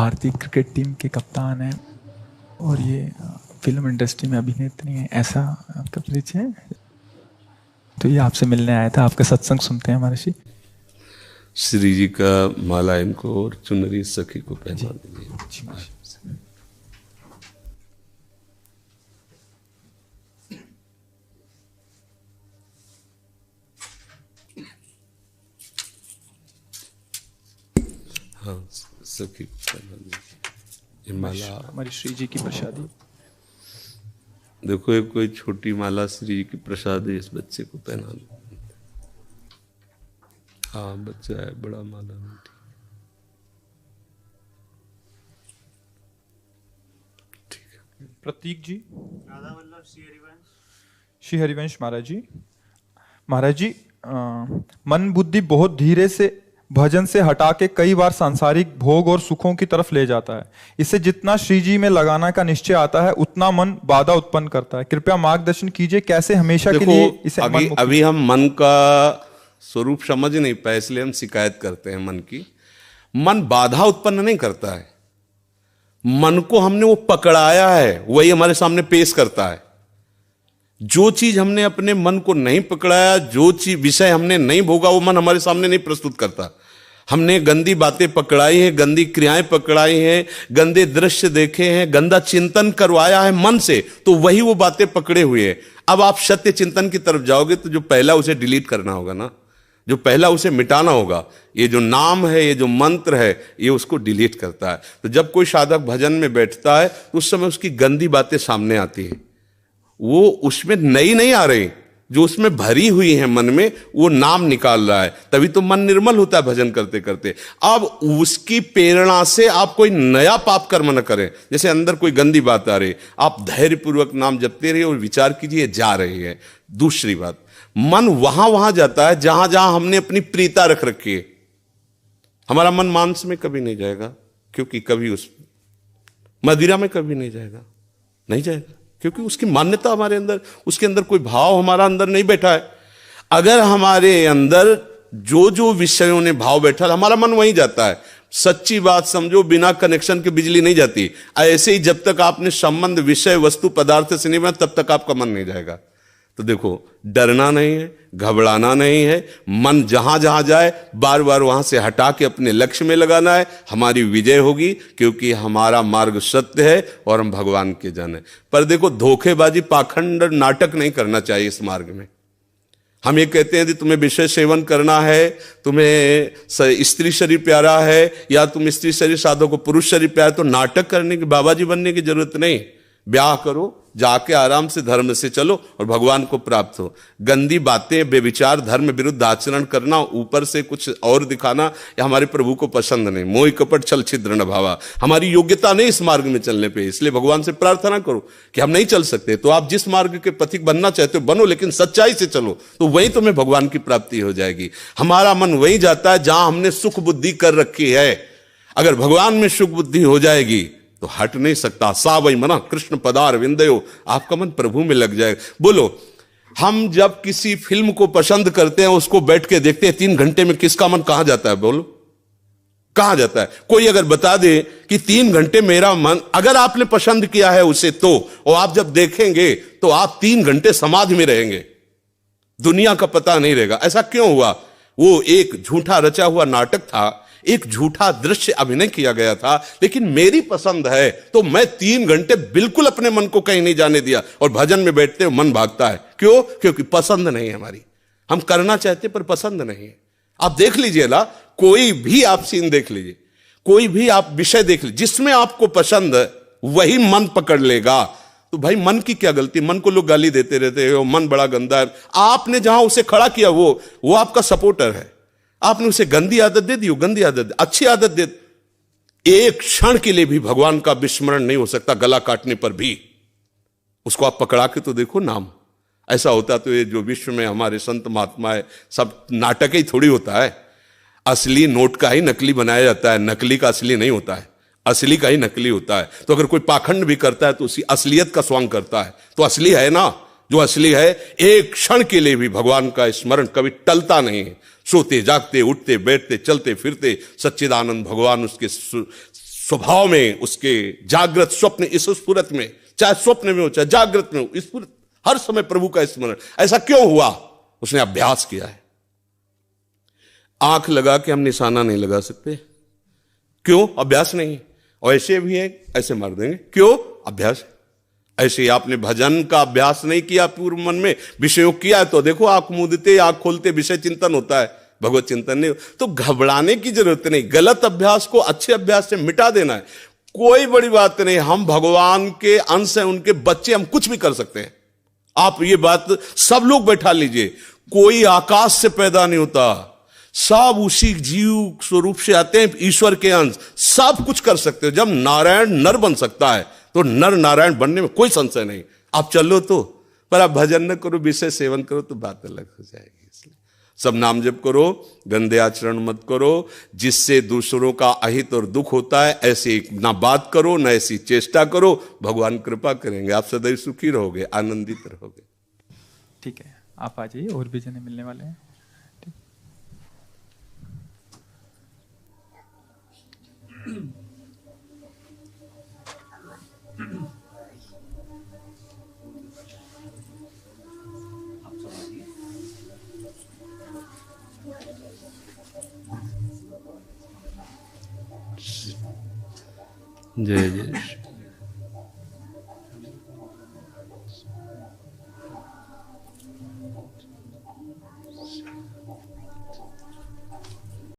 भारतीय cricket team के कप्तान हैं और ये फिल्म इंडस्ट्री में अभिनेत्री हैं, ऐसा आपका परिचय है? तो ये आपसे मिलने आया था, आपका सत्संग सुनते हैं हमारे श्री। श्री जी का माला इनको और चुनरी सखी को पहना दीजिए। हाँ, सखी को पहना दीजिए। ये माला हमारी श्री जी की प्रसादी। देखो, एक कोई छोटी माला श्री जी की प्रसादी इस बच्चे को पहना दो। हाँ, बच्चा है, बड़ा माला नहीं। ठीक है। प्रतीक जी, राधा वल्लभ श्री हरिवंश महाराज जी। महाराज जी, मन बुद्धि बहुत धीरे से भजन से हटा के कई बार सांसारिक भोग और सुखों की तरफ ले जाता है। इसे जितना श्री जी में लगाना का निश्चय आता है उतना मन बाधा उत्पन्न करता है। कृपया मार्गदर्शन कीजिए, कैसे हमेशा के लिए इसे अभी हम मन का स्वरूप समझ नहीं पाए, इसलिए हम शिकायत करते हैं मन की। मन बाधा उत्पन्न नहीं करता है, मन को हमने वो पकड़ाया है, वही हमारे सामने पेश करता है। जो चीज हमने अपने मन को नहीं पकड़ाया, जो चीज विषय हमने नहीं भोगा, वो मन हमारे सामने नहीं प्रस्तुत करता। हमने गंदी बातें पकड़ाई हैं, गंदी क्रियाएं पकड़ाई हैं, गंदे दृश्य देखे हैं, गंदा चिंतन करवाया है मन से, तो वही वो बातें पकड़े हुए हैं। अब आप सत्य चिंतन की तरफ जाओगे तो जो पहला उसे डिलीट करना होगा ना, जो पहला उसे मिटाना होगा। ये जो नाम है, ये जो मंत्र है, ये उसको डिलीट करता है। तो जब कोई साधक भजन में बैठता है तो उस समय उसकी गंदी बातें सामने आती हैं, वो उसमें नई नहीं आ रही, जो उसमें भरी हुई है मन में, वो नाम निकाल रहा है। तभी तो मन निर्मल होता है भजन करते करते। अब उसकी प्रेरणा से आप कोई नया पाप कर्म न करें। जैसे अंदर कोई गंदी बात आ रही, आप धैर्यपूर्वक नाम जपते रहिए और विचार कीजिए जा रही है। दूसरी बात, मन वहां जाता है जहां जहां हमने अपनी प्रीता रख रखी है। हमारा मन मांस में कभी नहीं जाएगा, क्योंकि कभी उस मदिरा में कभी नहीं जाएगा, नहीं जाएगा, क्योंकि उसकी मान्यता हमारे अंदर, उसके अंदर कोई भाव हमारा अंदर नहीं बैठा है। अगर हमारे अंदर जो जो विषयों ने भाव बैठा, हमारा मन वहीं जाता है। सच्ची बात समझो, बिना कनेक्शन के बिजली नहीं जाती। ऐसे ही जब तक आपने संबंध विषय वस्तु पदार्थ से नहीं बना, तब तक आपका मन नहीं जाएगा। तो देखो, डरना नहीं है, घबराना नहीं है। मन जहां जहां जाए बार बार वहां से हटा के अपने लक्ष्य में लगाना है। हमारी विजय होगी, क्योंकि हमारा मार्ग सत्य है और हम भगवान के जन हैं। पर देखो, धोखेबाजी, पाखंड, नाटक नहीं करना चाहिए इस मार्ग में। हम ये कहते हैं कि तुम्हें विषय सेवन करना है, तुम्हें स्त्री शरीर प्यारा है, या तुम स्त्री शरीर साधो को पुरुष शरीर प्यारा, तो नाटक करने की, बाबाजी बनने की जरूरत नहीं। ब्याह करो, जाके आराम से धर्म से चलो और भगवान को प्राप्त हो। गंदी बातें, बेविचार, धर्म विरुद्ध आचरण करना, ऊपर से कुछ और दिखाना, या हमारे प्रभु को पसंद नहीं। मोह कपट छल छिद्र न भावा, हमारी योग्यता नहीं इस मार्ग में चलने पे। इसलिए भगवान से प्रार्थना करो कि हम नहीं चल सकते, तो आप जिस मार्ग के पथिक बनना चाहते हो बनो, लेकिन सच्चाई से चलो, तो वही तुम्हें भगवान की प्राप्ति हो जाएगी। हमारा मन वही जाता है जहां हमने सुख बुद्धि कर रखी है। अगर भगवान में सुख बुद्धि हो जाएगी तो हट नहीं सकता। सा वही मना कृष्ण पदार विंदयो, आपका मन प्रभु में लग जाएगा। बोलो, हम जब किसी फिल्म को पसंद करते हैं, उसको बैठ के देखते हैं, 3 घंटे में किसका मन कहां जाता है? बोलो, कहां जाता है? कोई अगर बता दे कि 3 घंटे मेरा मन, अगर आपने पसंद किया है उसे, तो और आप जब देखेंगे तो आप 3 घंटे समाधि में रहेंगे, दुनिया का पता नहीं रहेगा। ऐसा क्यों हुआ? वो एक झूठा रचा हुआ नाटक था, एक झूठा दृश्य अभिनय किया गया था। लेकिन मेरी पसंद है तो मैं 3 घंटे बिल्कुल अपने मन को कहीं नहीं जाने दिया, और भजन में बैठते हो मन भागता है। क्यों? क्योंकि पसंद नहीं है हमारी। हम करना चाहते पर पसंद नहीं है। आप देख लीजिए ना, कोई भी आप सीन देख लीजिए, कोई भी आप विषय देख लीजिए, जिसमें आपको पसंद है वही मन पकड़ लेगा। तो भाई, मन की क्या गलती? मन को लोग गाली देते रहते हो, मन बड़ा गंदा है। आपने जहां उसे खड़ा किया वो आपका सपोर्टर है। आपने उसे गंदी आदत दे दी, गंदी आदत, अच्छी आदत दे। एक क्षण के लिए भी भगवान का विस्मरण नहीं हो सकता, गला काटने पर भी। उसको आप पकड़ा के तो देखो नाम। ऐसा होता तो ये जो विश्व में हमारे संत महात्मा है, सब नाटक ही थोड़ी होता है। असली नोट का ही नकली बनाया जाता है, नकली का असली नहीं होता है, असली का ही नकली होता है। तो अगर कोई पाखंड भी करता है तो उसी असलियत का स्वांग करता है, तो असली है ना। जो असली है, एक क्षण के लिए भी भगवान का स्मरण कभी टलता नहीं है। सोते जागते, उठते बैठते, चलते फिरते सच्चिदानंद भगवान उसके स्वभाव में, उसके जागृत स्वप्न इस स्फुरत में, चाहे स्वप्न में हो चाहे जागृत में हो, स्फुरत हर समय प्रभु का स्मरण। ऐसा क्यों हुआ? उसने अभ्यास किया है। आंख लगा के हम निशाना नहीं लगा सकते, क्यों? अभ्यास नहीं। और ऐसे भी है, ऐसे मार देंगे, क्यों? अभ्यास। ऐसे आपने भजन का अभ्यास नहीं किया, पूर्व मन में विषयों किया, तो देखो आंख मूंदते आंख खोलते विषय चिंतन होता है, भगवत चिंतन नहीं। तो घबराने की जरूरत नहीं, गलत अभ्यास को अच्छे अभ्यास से मिटा देना है, कोई बड़ी बात नहीं। हम भगवान के अंश हैं, उनके बच्चे, हम कुछ भी कर सकते हैं। आप ये बात सब लोग बैठा लीजिए, कोई आकाश से पैदा नहीं होता, सब उसी जीव स्वरूप से आते हैं, ईश्वर के अंश, सब कुछ कर सकते हो। जब नारायण नर बन सकता है तो नर नारायण बनने में कोई संशय नहीं। आप चलो तो, पर आप भजन न करो, विषय सेवन करो तो बात अलग हो जाएगी। इसलिए सब नाम जप करो, गंदे आचरण मत करो, जिससे दूसरों का अहित और दुख होता है ऐसी ना बात करो, ना ऐसी चेष्टा करो। भगवान कृपा करेंगे, आप सदैव सुखी रहोगे, आनंदित रहोगे। ठीक है, आप आ जाइए, और भी जने मिलने वाले हैं। जय जय।